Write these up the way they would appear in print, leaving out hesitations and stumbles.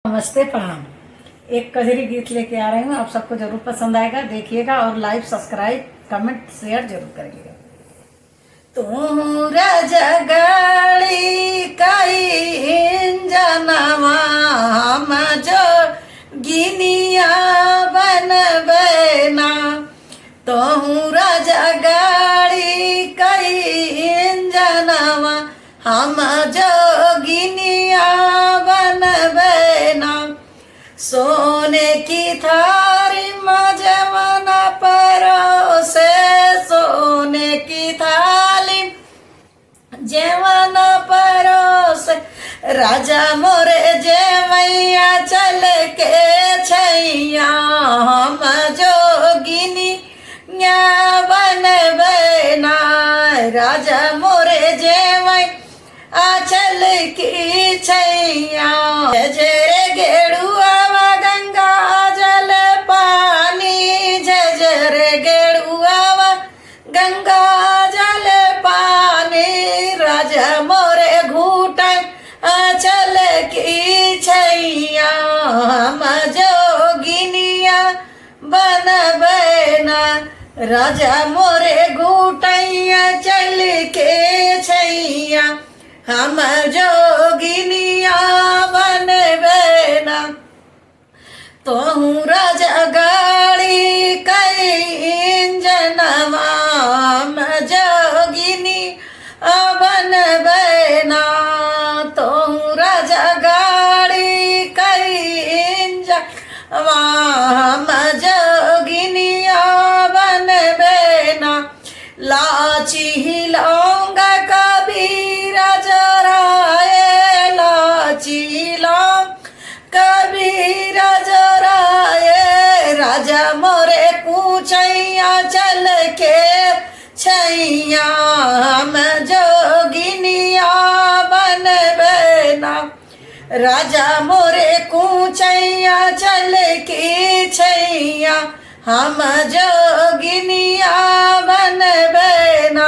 नमस्ते, प्रणाम। एक कजरी गीत लेके आ रही हूँ, आप सबको जरूर पसंद आएगा। देखिएगा और लाइक, सब्सक्राइब, कमेंट, शेयर जरूर करिएगा। तू रजगड़ी कई जनवा हम जो गिनिया बनबेना, तोहू रजगड़ी कई जनवा हम जो गिनिया बनबेना। सोने की थारी मजमना परोसे, सोने की थाली जेवन परोसे, राजा मोरे जेवैया चल के छैया हम जोगिनी बनबेना। राजा मोरे जेवै आचल की छैया, जरे गेड़ुआ गंगा जल पानी, जर गेड़ुआ गंगा जल पानी। राजा मोरे घूट आचल की छैया हम जोगिनिया बनबेना। राजा मोरे घूटैया चल के छैया हम जोगिनिया बनबेना। तोहू रजगड़ी कई जनवा हम जोगिनी बनबेना। तोहू रजगड़ी कई जनवा हम जोगिनिया बनबेना। लाची लौंगा कबीरा जराए, लाची लौंग कबीरा जराए। राजा मोरे पूछैया चल के छैया हम जोगिनिया बनबेना। राजा मोरे कूचैया चल के छैया हम जोगिनिया बनबेना।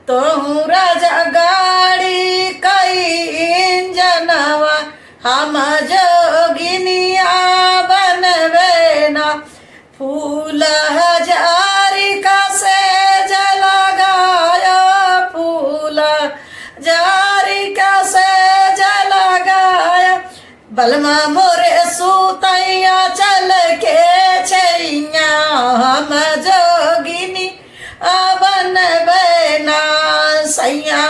तोहू रजगड़ी कई जनवा हम जोगिनिया बनबेना। फूल हजारिका से जलगाया, फूल हजारिका से जलगाया। बलमा मोरे सूतैया चल के छैया हम जोगिनी बनबेना। सैया